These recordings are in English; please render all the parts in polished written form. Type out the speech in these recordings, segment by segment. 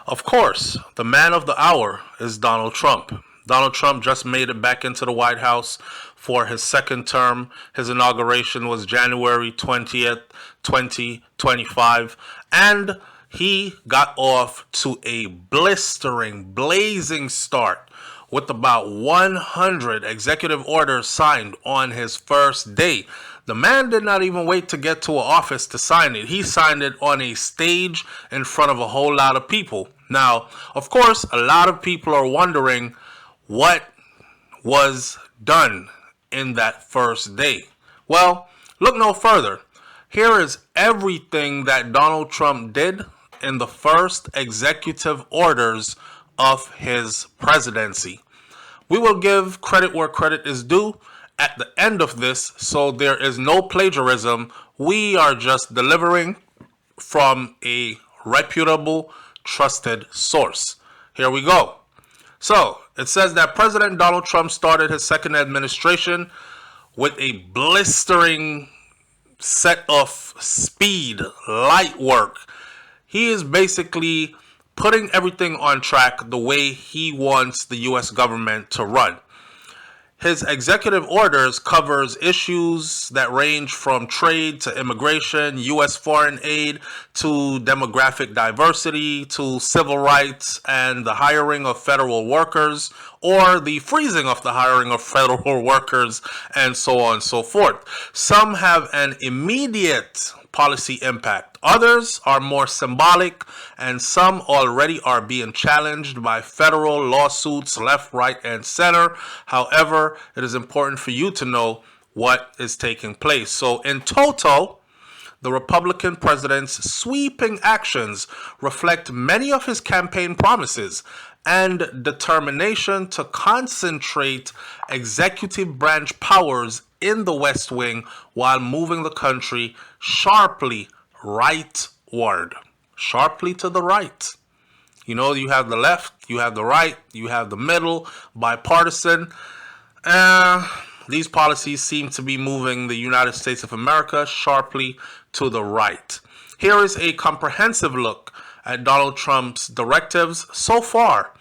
Of course, the man of the hour is Donald Trump. Donald Trump just made it back into the White House for his second term. His inauguration was January 20th, 2025, and he got off to a blistering, blazing start with about 100 executive orders signed on his first day. The man did not even wait to get to an office to sign it. He signed it on a stage in front of a whole lot of people. Now, of course, a lot of people are wondering what was done in that first day. Well, look no further. Here is everything that Donald Trump did in the first executive orders of his presidency. We will give credit where credit is due at the end of this, so there is no plagiarism. We are just delivering from a reputable, trusted source. Here we go. So, it says that President Donald Trump started his second administration with a blistering set of speed, light work. He is basically putting everything on track the way he wants the U.S. government to run. His executive orders covers issues that range from trade to immigration, U.S. foreign aid, to demographic diversity, to civil rights and the hiring of federal workers, or the freezing of the hiring of federal workers, and so on and so forth. Some have an immediate policy impact. Others are more symbolic, and some already are being challenged by federal lawsuits left, right, and center. However, it is important for you to know what is taking place. So in total, the Republican president's sweeping actions reflect many of his campaign promises and determination to concentrate executive branch powers in the West Wing while moving the country sharply rightward. Sharply to the right. You know, you have the left, you have the right, you have the middle, bipartisan. These policies seem to be moving the United States of America sharply to the right. Here is a comprehensive look at Donald Trump's directives so far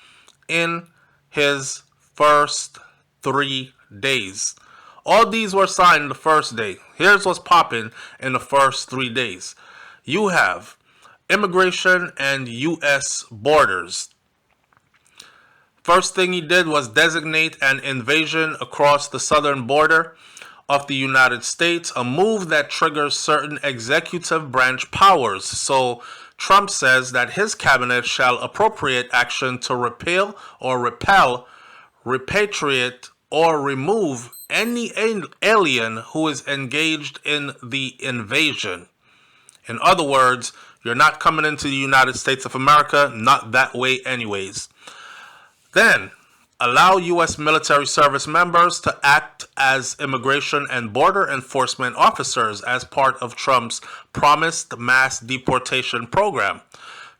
in his first 3 days. All these were signed the first day. Here's what's popping in the first 3 days. You have immigration and U.S. borders. First thing he did was designate an invasion across the southern border of the United States, a move that triggers certain executive branch powers. So Trump says that his cabinet shall appropriate action to repeal or repel, repatriate, or remove any alien who is engaged in the invasion. In other words, you're not coming into the United States of America, not that way anyways. Then, allow U.S. military service members to act as immigration and border enforcement officers as part of Trump's promised mass deportation program.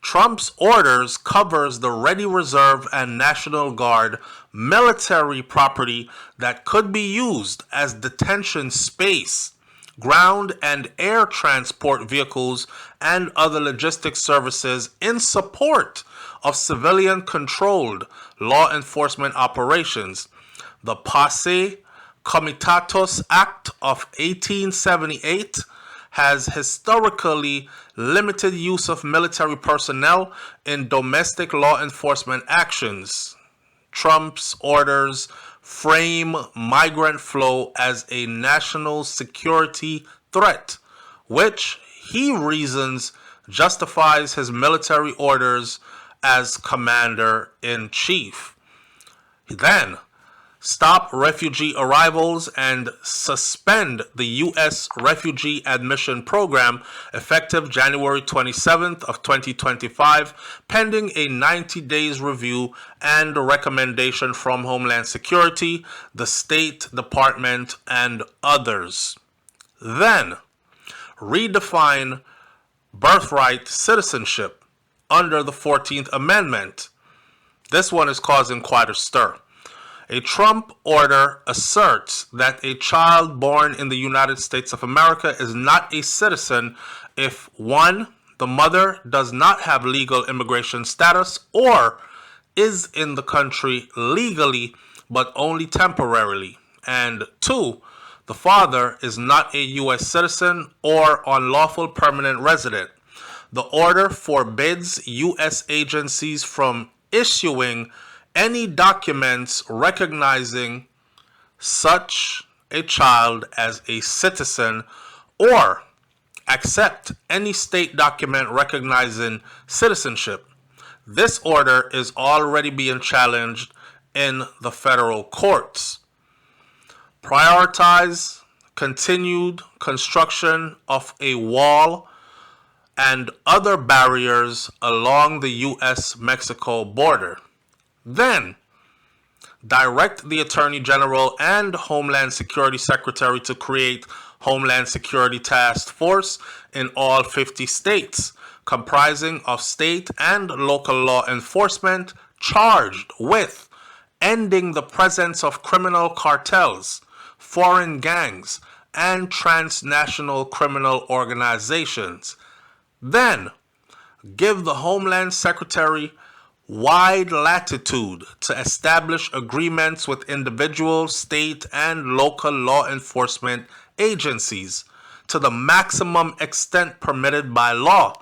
Trump's orders covers the Ready Reserve and National Guard military property that could be used as detention space, ground and air transport vehicles, and other logistics services in support of civilian-controlled law enforcement operations. The Posse Comitatus Act of 1878 has historically limited use of military personnel in domestic law enforcement actions. Trump's orders frame migrant flow as a national security threat, which he reasons justifies his military orders as commander-in-chief. Then, stop refugee arrivals and suspend the U.S. refugee admission program effective January 27th of 2025, pending a 90 days review and a recommendation from Homeland Security, the State Department, and others. Then, redefine birthright citizenship under the 14th Amendment. This one is causing quite a stir. A Trump order asserts that a child born in the United States of America is not a citizen if 1. the mother does not have legal immigration status or is in the country legally but only temporarily. And 2, the father is not a U.S. citizen or unlawful permanent resident. The order forbids U.S. agencies from issuing any documents recognizing such a child as a citizen or accept any state document recognizing citizenship. This order is already being challenged in the federal courts. Prioritize continued construction of a wall and other barriers along the U.S.-Mexico border. Then, direct the Attorney General and Homeland Security Secretary to create Homeland Security Task Force in all 50 states, comprising of state and local law enforcement charged with ending the presence of criminal cartels, foreign gangs, and transnational criminal organizations. Then, give the Homeland Secretary wide latitude to establish agreements with individual, state, and local law enforcement agencies to the maximum extent permitted by law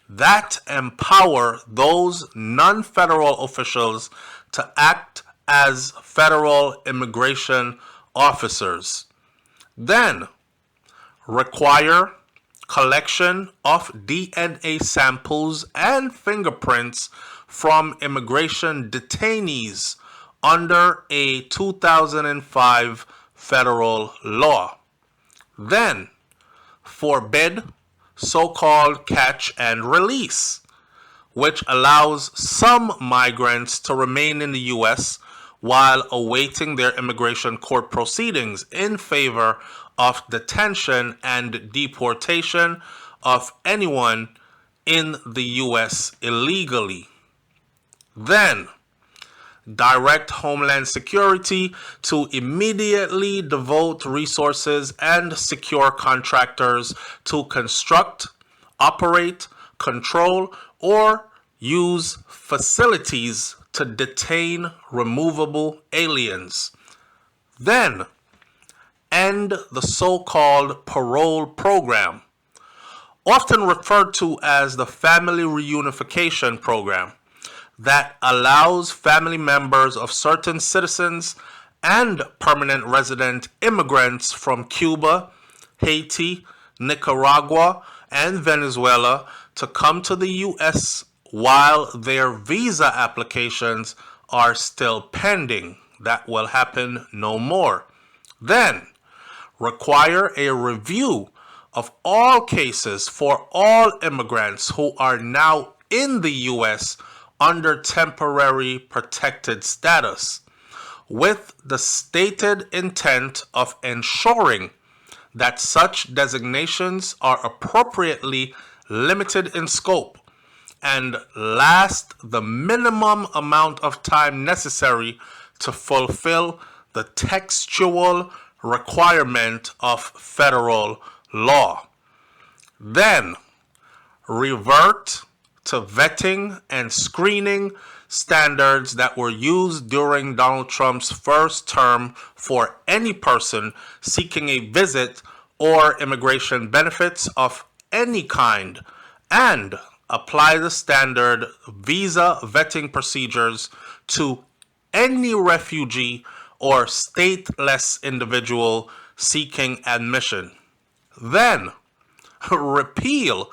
that empower those non-federal officials to act as federal immigration officers. Then, require collection of DNA samples and fingerprints from immigration detainees under a 2005 federal law. Then, forbid so-called catch and release, which allows some migrants to remain in the U.S. while awaiting their immigration court proceedings in favor of detention and deportation of anyone in the U.S. illegally. Then, direct Homeland Security to immediately devote resources and secure contractors to construct, operate, control, or use facilities to detain removable aliens. Then, end the so-called parole program, often referred to as the Family Reunification Program, that allows family members of certain citizens and permanent resident immigrants from Cuba, Haiti, Nicaragua, and Venezuela to come to the U.S. while their visa applications are still pending. That will happen no more. Then, require a review of all cases for all immigrants who are now in the U.S. under temporary protected status, with the stated intent of ensuring that such designations are appropriately limited in scope and last the minimum amount of time necessary to fulfill the textual requirement of federal law. Then, revert to vetting and screening standards that were used during Donald Trump's first term for any person seeking a visit or immigration benefits of any kind, and apply the standard visa vetting procedures to any refugee or stateless individual seeking admission. Then, repeal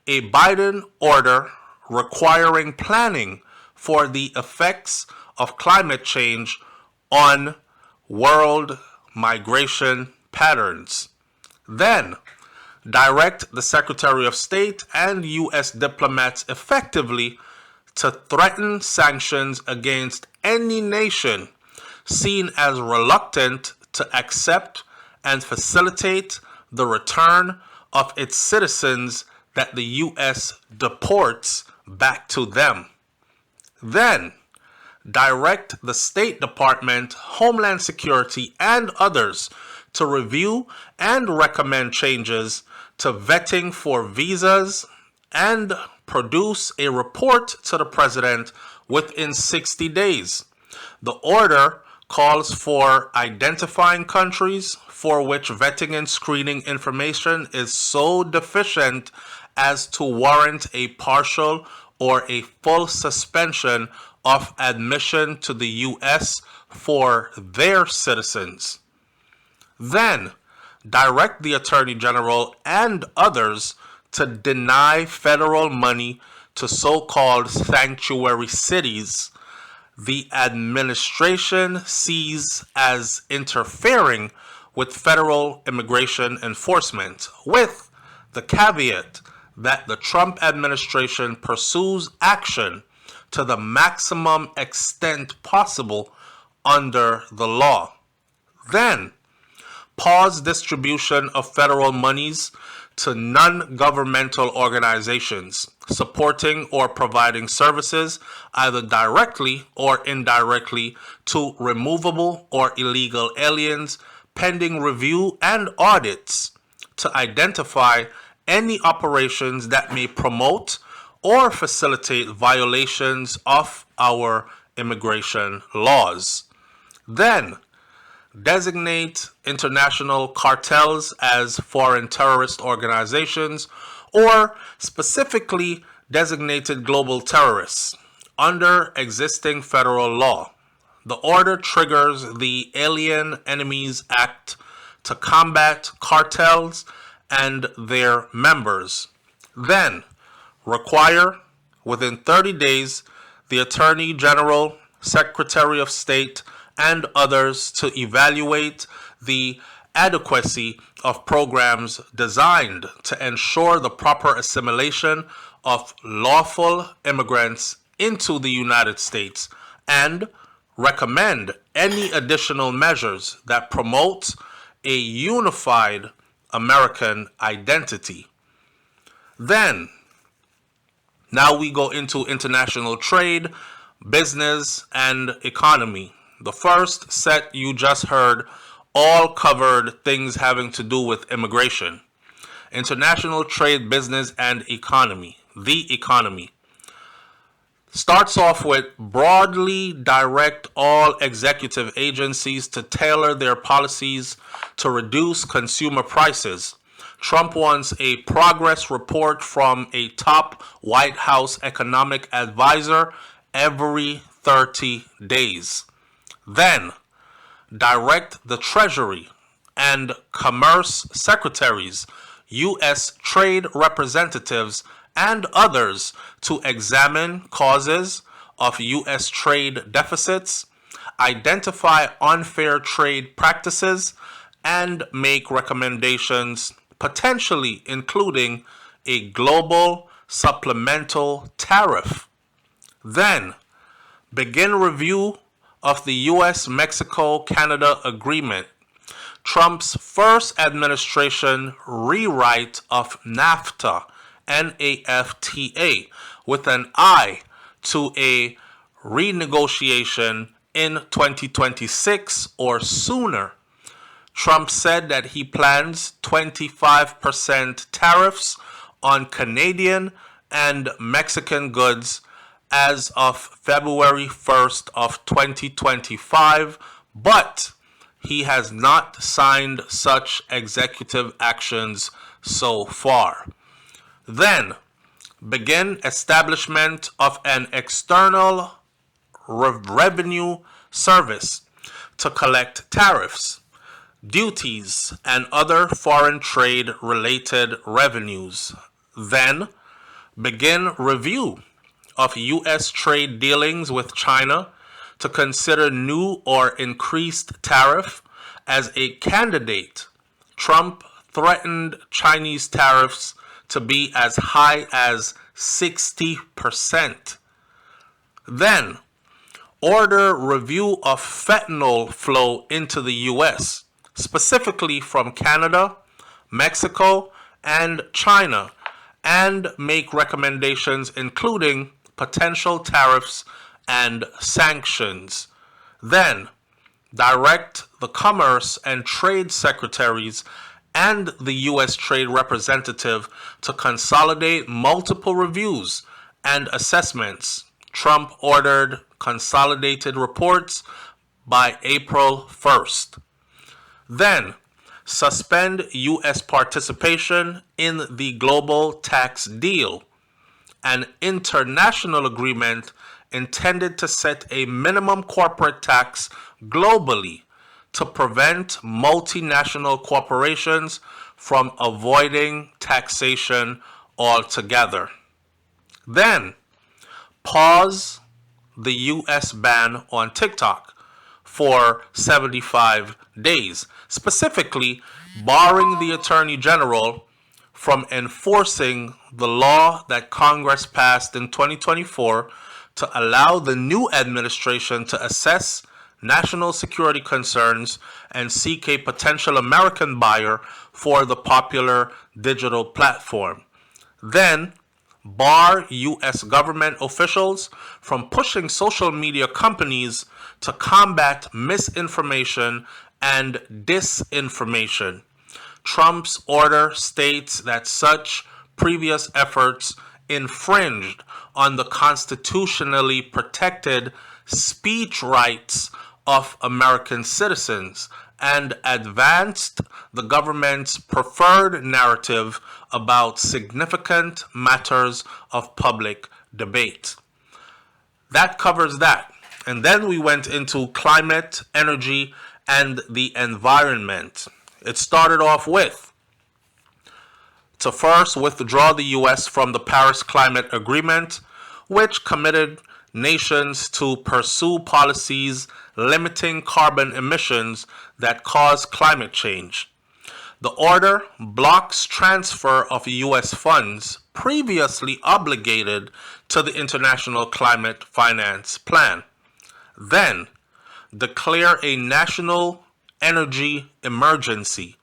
a Biden order requiring planning for the effects of climate change on world migration patterns. Then, direct the Secretary of State and U.S. diplomats effectively to threaten sanctions against any nation seen as reluctant to accept and facilitate the return of its citizens that the U.S. deports back to them. Then, direct the State Department, Homeland Security, and others to review and recommend changes to vetting for visas and produce a report to the president within 60 days. The order calls for identifying countries for which vetting and screening information is so deficient as to warrant a partial or a full suspension of admission to the U.S. for their citizens. Then, direct the Attorney General and others to deny federal money to so-called sanctuary cities the administration sees as interfering with federal immigration enforcement, with the caveat that the Trump administration pursues action to the maximum extent possible under the law. Then, pause distribution of federal monies to non-governmental organizations supporting or providing services either directly or indirectly to removable or illegal aliens pending review and audits to identify any operations that may promote or facilitate violations of our immigration laws. Then, designate international cartels as foreign terrorist organizations or specifically designated global terrorists under existing federal law. The order triggers the Alien Enemies Act to combat cartels and their members. Then, require within 30 days the Attorney General, Secretary of State, and others to evaluate the adequacy of programs designed to ensure the proper assimilation of lawful immigrants into the United States and recommend any additional measures that promote a unified American identity. Then, now we go into international trade, business, and economy. The first set you just heard all covered things having to do with immigration. International trade, business, and economy. The economy starts off with broadly direct all executive agencies to tailor their policies to reduce consumer prices. Trump wants a progress report from a top White House economic advisor every 30 days. Then, direct the Treasury and Commerce Secretaries, U.S. Trade Representatives, and others to examine causes of U.S. trade deficits, identify unfair trade practices, and make recommendations, potentially including a global supplemental tariff. Then, begin review of the U.S.-Mexico-Canada Agreement, Trump's first administration rewrite of NAFTA, NAFTA, with an eye to a renegotiation in 2026 or sooner. Trump said that he plans 25% tariffs on Canadian and Mexican goods as of February 1st of 2025, but he has not signed such executive actions so far. Then, begin establishment of an external revenue service to collect tariffs, duties, and other foreign trade-related revenues. Then, begin review of U.S. trade dealings with China to consider new or increased tariff. As a candidate, Trump threatened Chinese tariffs to be as high as 60%. Then, order review of fentanyl flow into the U.S., specifically from Canada, Mexico, and China, and make recommendations including potential tariffs and sanctions. Then, direct the Commerce and Trade Secretaries and the U.S. Trade Representative to consolidate multiple reviews and assessments. Trump ordered consolidated reports by April 1st. Then, suspend U.S. participation in the global tax deal, an international agreement intended to set a minimum corporate tax globally to prevent multinational corporations from avoiding taxation altogether. Then, pause the U.S. ban on TikTok for 75 days, specifically barring the Attorney General from enforcing the law that Congress passed in 2024 to allow the new administration to assess national security concerns and seek a potential American buyer for the popular digital platform. Then, bar U.S. government officials from pushing social media companies to combat misinformation and disinformation. Trump's order states that such previous efforts infringed on the constitutionally protected speech rights of American citizens and advanced the government's preferred narrative about significant matters of public debate. That covers that. And then we went into climate, energy, and the environment. It started off with to first withdraw the U.S. from the Paris Climate Agreement, which committed nations to pursue policies limiting carbon emissions that cause climate change. The order blocks transfer of U.S. funds previously obligated to the International Climate Finance Plan. Then, declare a national energy emergency.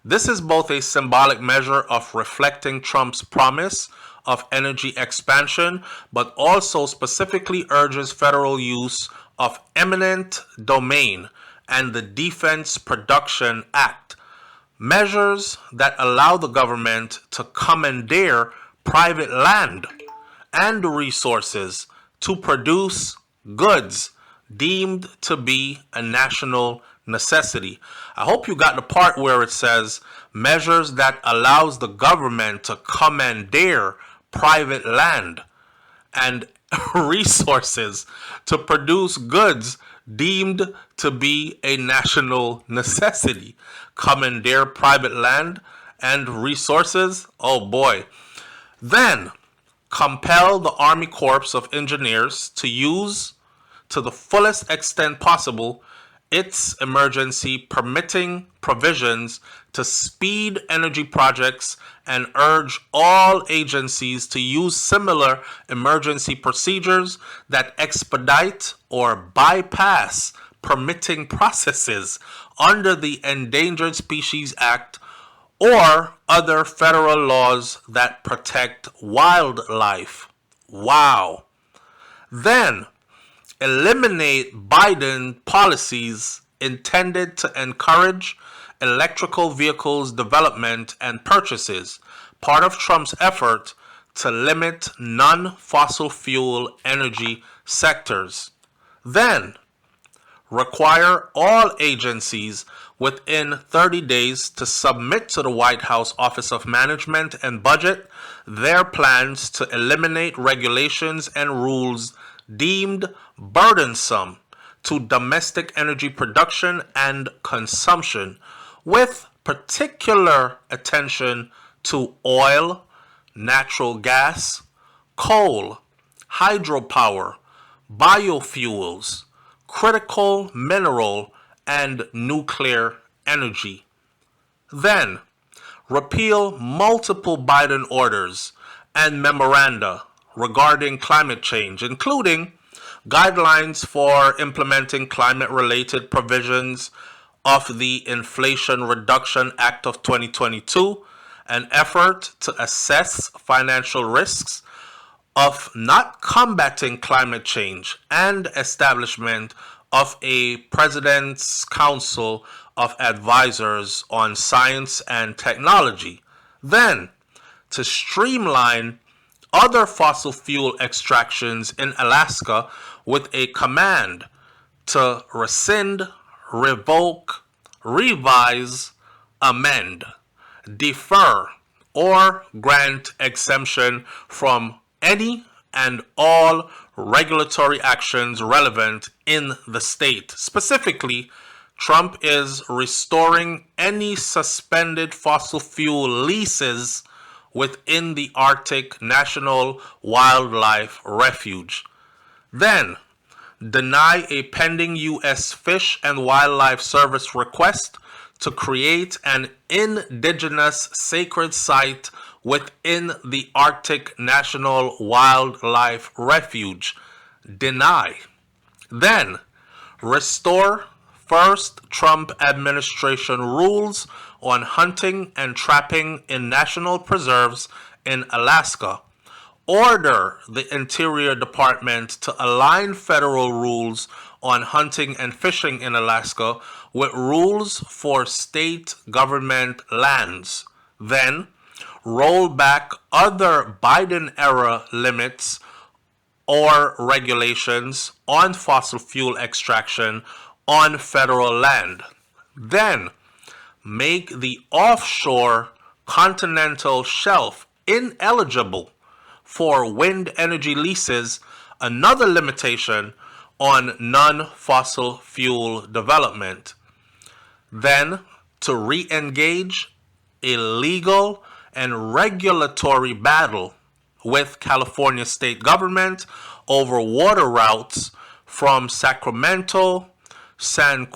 This is both a symbolic measure of reflecting Trump's promise of energy expansion, but also specifically urges federal use of eminent domain and the Defense Production Act, measures that allow the government to commandeer private land and resources to produce goods deemed to be a national necessity. I hope you got the part where it says measures that allows the government to commandeer private land and resources to produce goods deemed to be a national necessity. Commandeer private land and resources? Oh boy. Then, compel the Army Corps of Engineers to use to the fullest extent possible its emergency permitting provisions to speed energy projects and urge all agencies to use similar emergency procedures that expedite or bypass permitting processes under the Endangered Species Act or other federal laws that protect wildlife. Wow. Then, eliminate Biden policies intended to encourage electrical vehicles development and purchases, part of Trump's effort to limit non-fossil fuel energy sectors. Then, require all agencies within 30 days to submit to the White House Office of Management and Budget their plans to eliminate regulations and rules deemed burdensome to domestic energy production and consumption, with particular attention to oil, natural gas, coal, hydropower, biofuels, critical mineral, and nuclear energy. Then, repeal multiple Biden orders and memoranda regarding climate change, including guidelines for implementing climate-related provisions of the Inflation Reduction Act of 2022, an effort to assess financial risks of not combating climate change, and establishment of a President's Council of advisors on science and technology. Then, to streamline other fossil fuel extractions in Alaska with a command to rescind, revoke, revise, amend, defer, or grant exemption from any and all regulatory actions relevant in the state. Specifically, Trump is restoring any suspended fossil fuel leases within the Arctic National Wildlife Refuge. Then, deny a pending U.S. Fish and Wildlife Service request to create an indigenous sacred site within the Arctic National Wildlife Refuge. Deny. Then, restore first Trump administration rules on hunting and trapping in national preserves in Alaska. Order the Interior Department to align federal rules on hunting and fishing in Alaska with rules for state government lands. Then, roll back other Biden-era limits or regulations on fossil fuel extraction on federal land. Then, make the offshore continental shelf ineligible for wind energy leases, another limitation on non-fossil fuel development. Then, to re-engage a legal and regulatory battle with California state government over water routes from Sacramento, San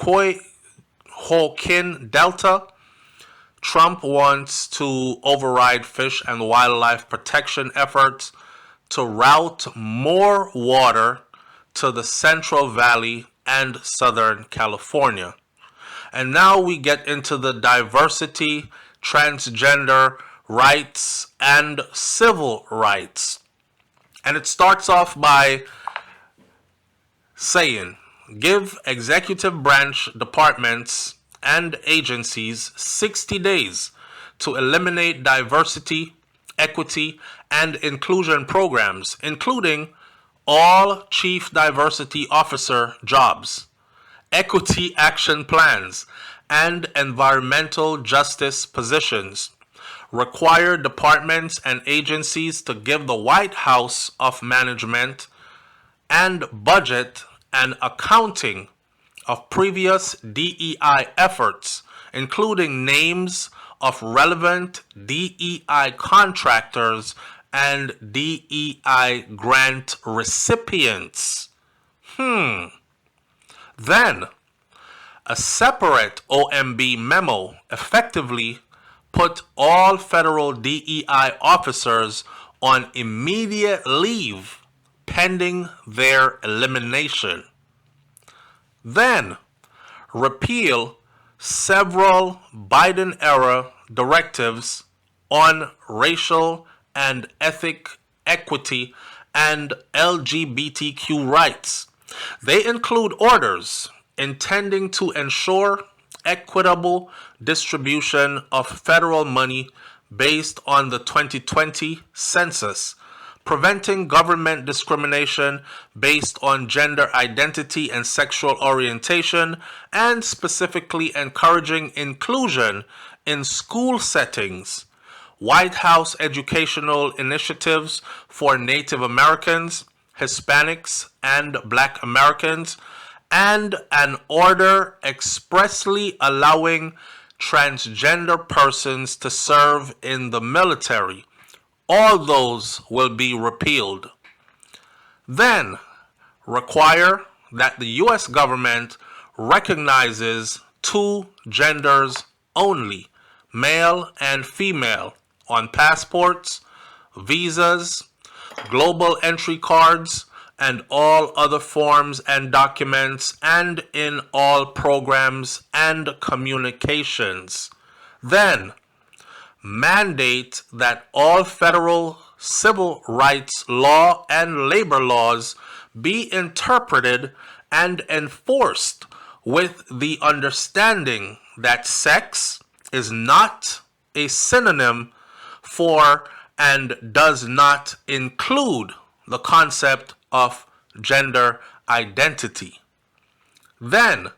Joaquin Delta. Trump wants to override fish and wildlife protection efforts to route more water to the Central Valley and Southern California. And now we get into the diversity, transgender rights, and civil rights. And it starts off by saying, give executive branch departments and agencies 60 days to eliminate diversity, equity, and inclusion programs, including all chief diversity officer jobs, equity action plans, and environmental justice positions. Require departments and agencies to give the White House of Management and budget and accounting of previous DEI efforts, including names of relevant DEI contractors and DEI grant recipients. Then, a separate OMB memo effectively put all federal DEI officers on immediate leave pending their elimination. Then, repeal several Biden-era directives on racial and ethnic equity and LGBTQ rights. They include orders intending to ensure equitable distribution of federal money based on the 2020 census, preventing government discrimination based on gender identity and sexual orientation, and specifically encouraging inclusion in school settings, White House educational initiatives for Native Americans, Hispanics, and Black Americans, and an order expressly allowing transgender persons to serve in the military. All those will be repealed. Then, require that the U.S. government recognizes two genders only, male and female, on passports, visas, global entry cards, and all other forms and documents, and in all programs and communications. Then, mandate that all federal civil rights law and labor laws be interpreted and enforced with the understanding that sex is not a synonym for and does not include the concept of gender identity. Then,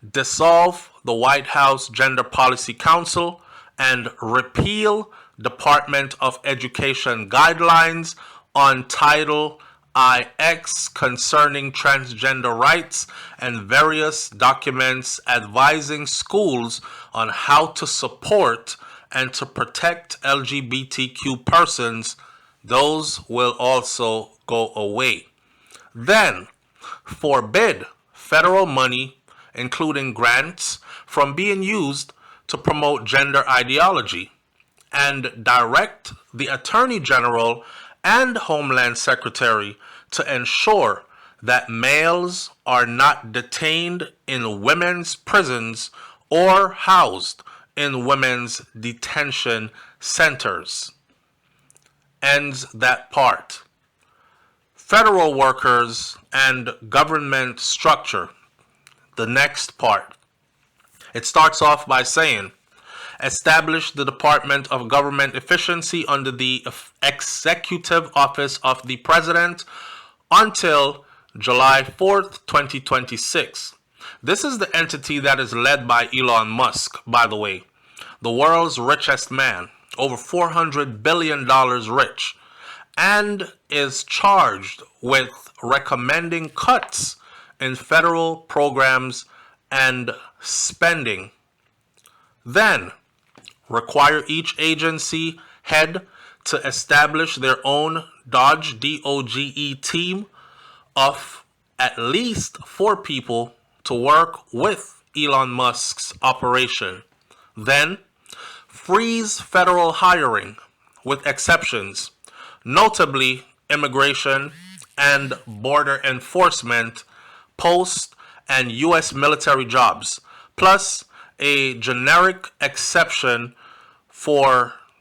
dissolve the White House Gender Policy Council and repeal Department of Education guidelines on Title IX concerning transgender rights and various documents advising schools on how to support and to protect LGBTQ persons. Those will also go away. Then, forbid federal money, including grants, from being used to promote gender ideology, and direct the Attorney General and Homeland Secretary to ensure that males are not detained in women's prisons or housed in women's detention centers. Ends that part. Federal workers and government structure. The next part. It starts off by saying, establish the Department of Government Efficiency under the Executive Office of the President until July 4th, 2026. This is the entity that is led by Elon Musk, by the way, the world's richest man, over $400 billion rich, and is charged with recommending cuts in federal programs and spending. Then, require each agency head to establish their own DOGE, D-O-G-E team of at least 4 people to work with Elon Musk's operation. Then, freeze federal hiring with exceptions, notably immigration and border enforcement, post and U.S. military jobs, plus a generic exception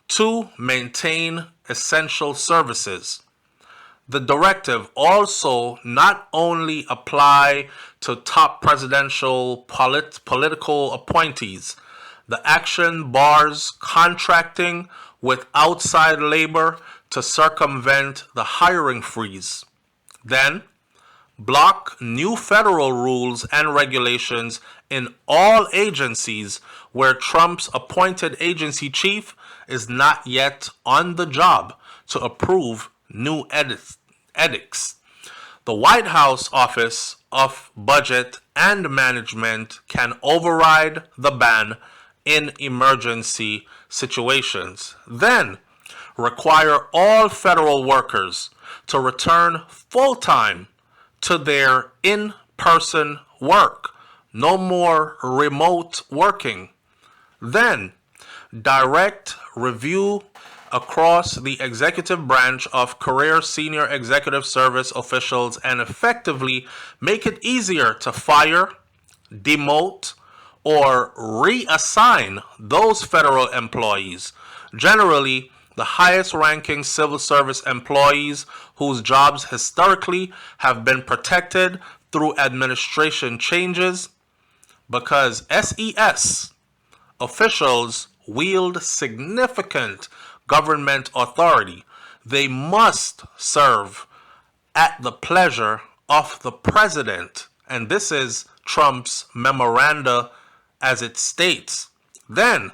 to maintain essential services. The directive also not only apply to top presidential political appointees. The action bars contracting with outside labor to circumvent the hiring freeze. Then, block new federal rules and regulations in all agencies where Trump's appointed agency chief is not yet on the job to approve new edicts. The White House Office of Budget and Management can override the ban in emergency situations. Then, require all federal workers to return full-time to their in-person work. No more remote working. Then, direct review across the executive branch of career senior executive service officials and effectively make it easier to fire, demote, or reassign those federal employees. Generally, the highest ranking civil service employees whose jobs historically have been protected through administration changes, because SES officials wield significant government authority. They must serve at the pleasure of the president. And this is Trump's memoranda as it states. Then,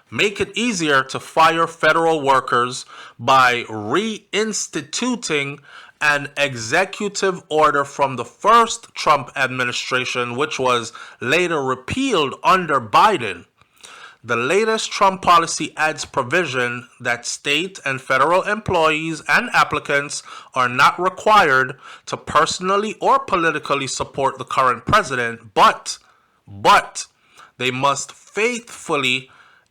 make it easier to fire federal workers by reinstituting an executive order from the first Trump administration, which was later repealed under Biden. The latest Trump policy adds provision that state and federal employees and applicants are not required to personally or politically support the current president, but they must faithfully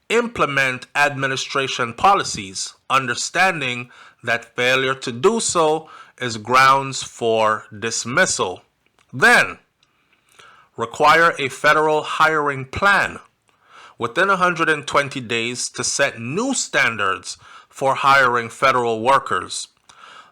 implement administration policies, understanding that failure to do so is grounds for dismissal. Then, require a federal hiring plan within 120 days to set new standards for hiring federal workers.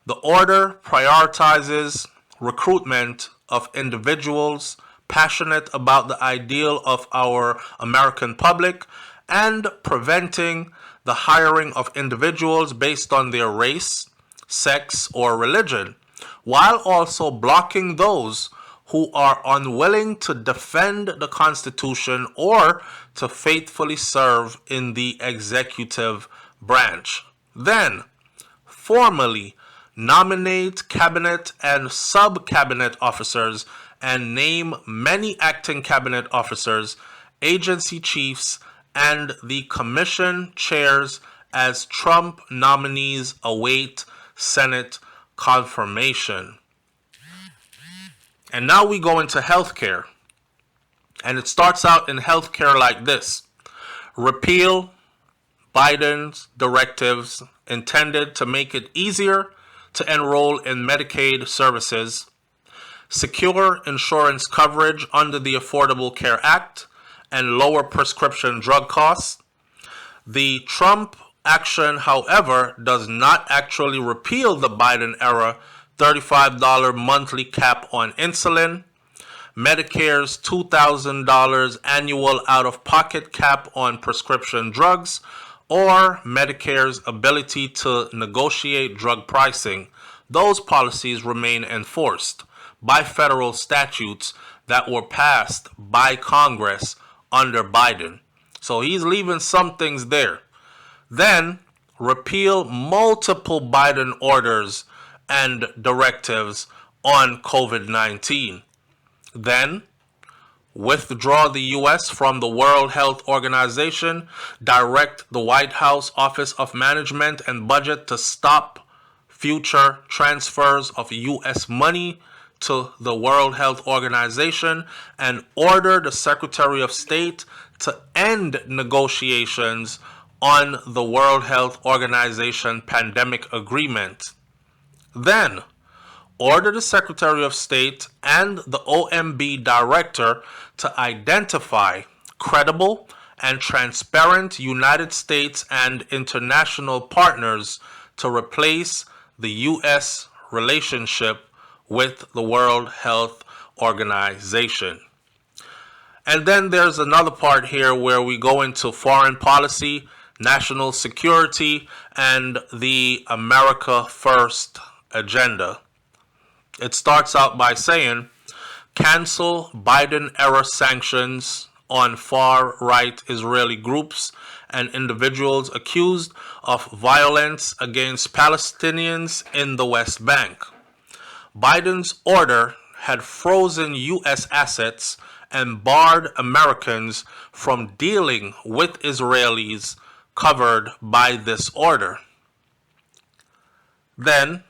The order prioritizes recruitment of individuals, passionate about the ideal of our American public and preventing the hiring of individuals based on their race, sex, or religion, while also blocking those who are unwilling to defend the Constitution or to faithfully serve in the executive branch. Then, formally nominate cabinet and sub-cabinet officers and name many acting cabinet officers, agency chiefs, and the commission chairs as Trump nominees await Senate confirmation. And now we go into healthcare. And it starts out in healthcare like this. Repeal Biden's directives intended to make it easier to enroll in Medicaid services, secure insurance coverage under the Affordable Care Act, and lower prescription drug costs. The Trump action, however, does not actually repeal the Biden-era $35 monthly cap on insulin, Medicare's $2,000 annual out-of-pocket cap on prescription drugs, or Medicare's ability to negotiate drug pricing. Those policies remain enforced by federal statutes that were passed by Congress under Biden. So he's leaving some things there. Then repeal multiple Biden orders and directives on COVID-19. Then withdraw the U.S. from the World Health Organization, direct the White House Office of Management and Budget to stop future transfers of U.S. money to the World Health Organization, and order the Secretary of State to end negotiations on the World Health Organization pandemic agreement. Then order the Secretary of State and the OMB director to identify credible and transparent United States and international partners to replace the U.S. relationship with the World Health Organization. And then there's another part here where we go into foreign policy, national security, and the America First agenda. It starts out by saying, cancel Biden-era sanctions on far-right Israeli groups and individuals accused of violence against Palestinians in the West Bank. Biden's order had frozen U.S. assets and barred Americans from dealing with Israelis covered by this order. Then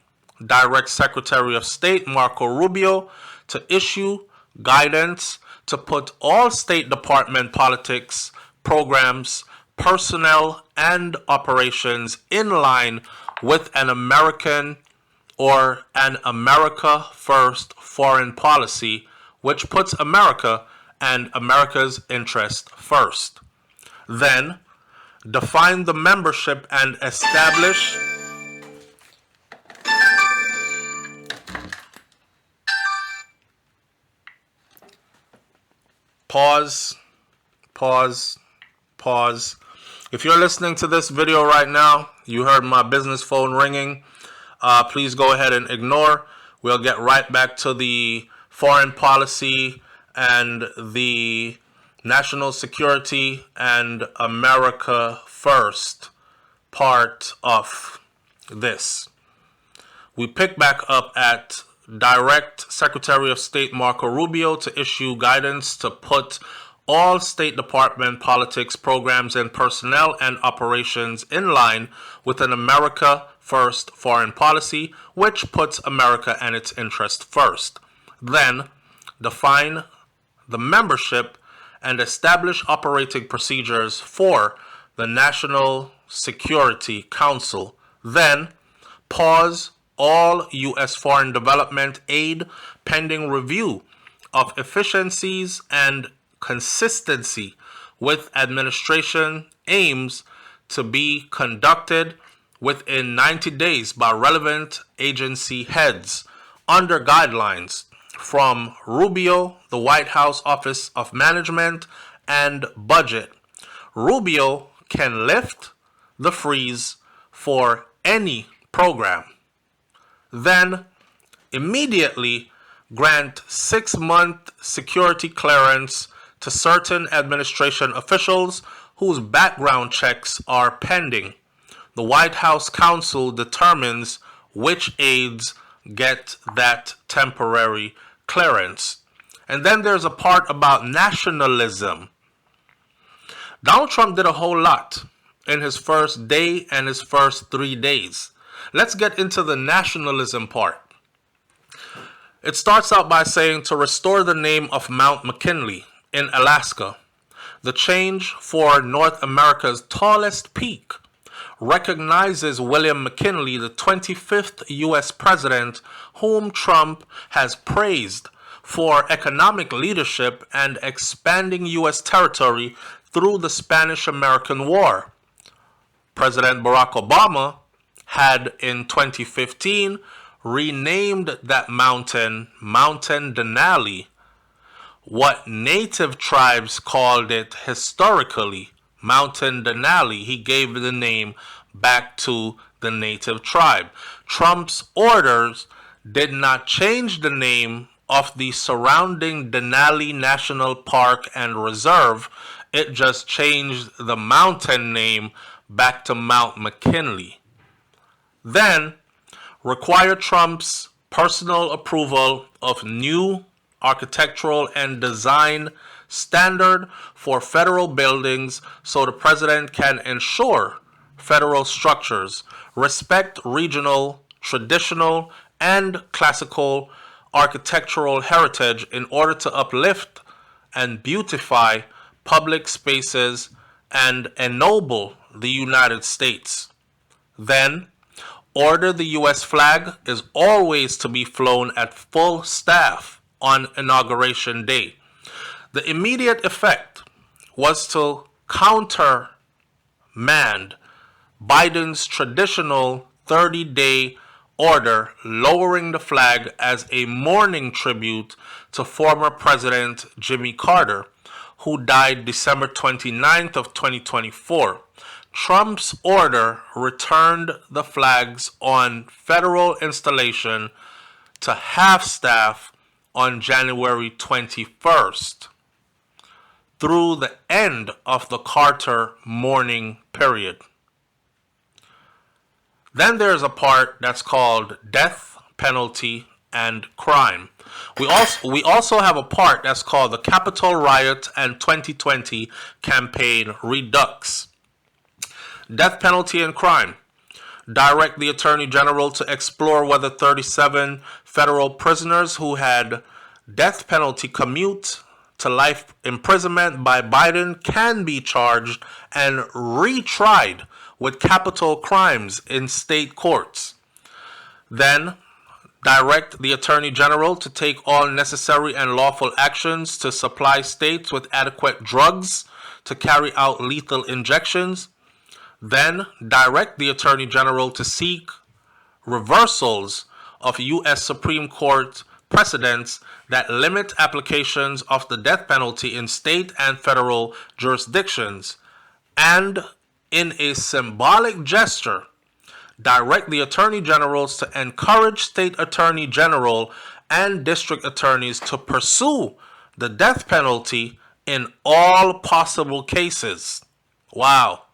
direct Secretary of State Marco Rubio to issue guidance to put all State Department politics, programs, personnel, and operations in line with an American or an America First foreign policy, which puts America and America's interest first. Then define the membership and establish Pause. If you're listening to this video right now, you heard my business phone ringing. Please go ahead and ignore. We'll get right back to the foreign policy and the national security and America First part of this. We pick back up at direct Secretary of State Marco Rubio to issue guidance to put all State Department politics, programs, and personnel and operations in line with an America First foreign policy, which puts America and its interest first. Then define the membership and establish operating procedures for the National Security Council. Then pause all U.S. foreign development aid pending review of efficiencies and consistency with administration aims to be conducted within 90 days by relevant agency heads under guidelines from Rubio, the White House Office of Management and Budget. Rubio can lift the freeze for any program. Then immediately grant 6-month security clearance to certain administration officials whose background checks are pending. The White House counsel determines which aides get that temporary clearance. And then there's a part about nationalism. Donald Trump did a whole lot in his first day and his first 3 days. Let's get into the nationalism part. It starts out by saying to restore the name of Mount McKinley in Alaska. The change for North America's tallest peak recognizes William McKinley, the 25th U.S. president, whom Trump has praised for economic leadership and expanding U.S. territory through the Spanish-American War. President Barack Obama had in 2015 renamed that mountain Mountain Denali, what native tribes called it historically, Mountain Denali. He gave the name back to the native tribe. Trump's orders did not change the name of the surrounding Denali National Park and Reserve. It just changed the mountain name back to Mount McKinley. Then require Trump's personal approval of new architectural and design standard for federal buildings so the president can ensure federal structures respect regional, traditional, and classical architectural heritage in order to uplift and beautify public spaces and ennoble the United States. Then, order the U.S. flag is always to be flown at full staff on Inauguration Day. The immediate effect was to countermand Biden's traditional 30-day order lowering the flag as a mourning tribute to former President Jimmy Carter, who died December 29th of 2024. Trump's order returned the flags on federal installation to half-staff on January 21st through the end of the Carter mourning period. Then there's a part that's called death penalty and crime. We also have a part that's called the Capitol riot and 2020 campaign redux. Death penalty and crime. Direct the Attorney General to explore whether 37 federal prisoners who had death penalty commute to life imprisonment by Biden can be charged and retried with capital crimes in state courts. Then, direct the Attorney General to take all necessary and lawful actions to supply states with adequate drugs to carry out lethal injections. Then, direct the Attorney General to seek reversals of U.S. Supreme Court precedents that limit applications of the death penalty in state and federal jurisdictions. And, in a symbolic gesture, direct the Attorney Generals to encourage State Attorney General and District Attorneys to pursue the death penalty in all possible cases. Wow.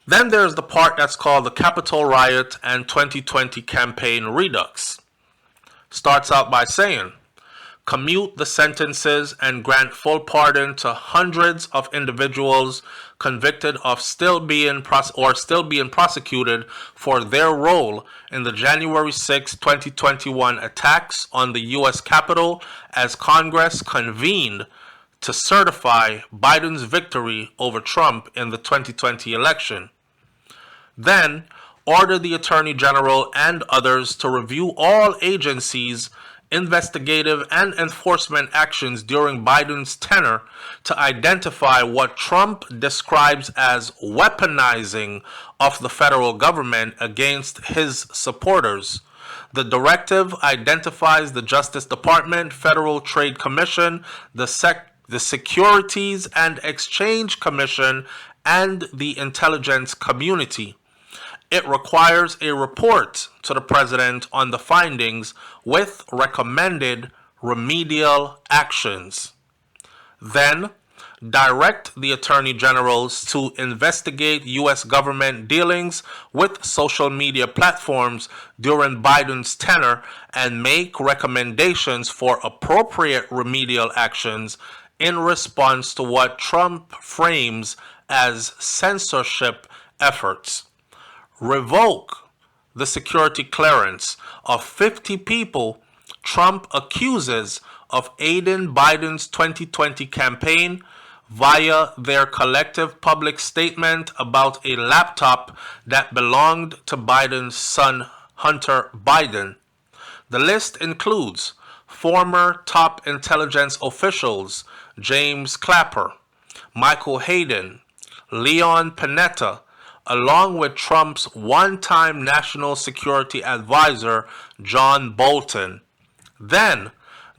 Then there's the part that's called the Capitol riot and 2020 campaign redux. Starts out by saying, commute the sentences and grant full pardon to hundreds of individuals convicted of still being prosecuted for their role in the January 6, 2021 attacks on the U.S. Capitol as Congress convened to certify Biden's victory over Trump in the 2020 election. Then, order the Attorney General and others to review all agencies' investigative and enforcement actions during Biden's tenure to identify what Trump describes as weaponizing of the federal government against his supporters. The directive identifies the Justice Department, Federal Trade Commission, the Securities and Exchange Commission, and the intelligence community. It requires a report to the President on the findings with recommended remedial actions. Then, direct the Attorney Generals to investigate U.S. government dealings with social media platforms during Biden's tenure and make recommendations for appropriate remedial actions in response to what Trump frames as censorship efforts. Revoke the security clearance of 50 people Trump accuses of aiding Biden's 2020 campaign via their collective public statement about a laptop that belonged to Biden's son, Hunter Biden. The list includes former top intelligence officials James Clapper, Michael Hayden, Leon Panetta, along with Trump's one-time national security advisor, John Bolton. Then,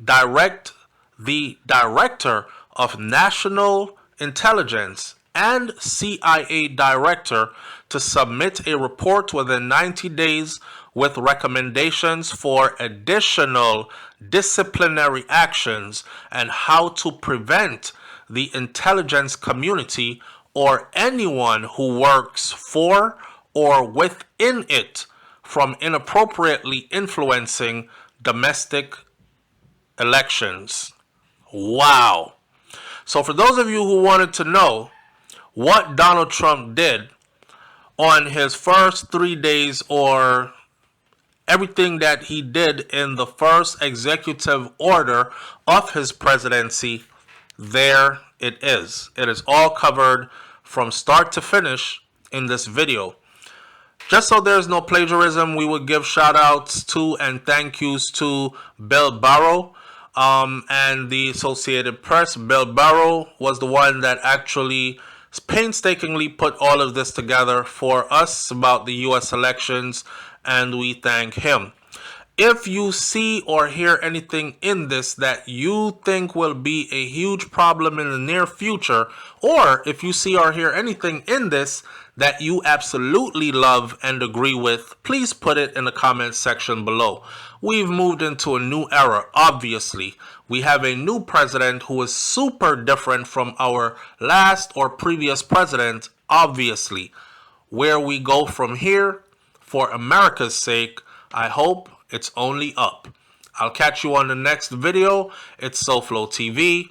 direct the Director of National Intelligence and CIA Director to submit a report within 90 days with recommendations for additional disciplinary actions and how to prevent the intelligence community or anyone who works for or within it from inappropriately influencing domestic elections. Wow. So for those of you who wanted to know what Donald Trump did on his first 3 days, or everything that he did in the first executive order of his presidency, there it is. It is all covered from start to finish in this video. Just so there's no plagiarism, we would give shout outs to and thank yous to Bill Barrow and the Associated Press. Bill Barrow was the one that actually painstakingly put all of this together for us about the U.S. elections, and we thank him. If you see or hear anything in this that you think will be a huge problem in the near future, or if you see or hear anything in this that you absolutely love and agree with, please put it in the comments section below. We've moved into a new era, obviously. We have a new president who is super different from our last or previous president, obviously. Where we go from here, for America's sake, I hope it's only up. I'll catch you on the next video. It's SouFLoTV.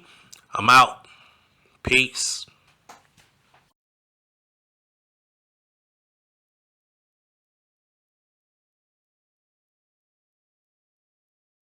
I'm out. Peace.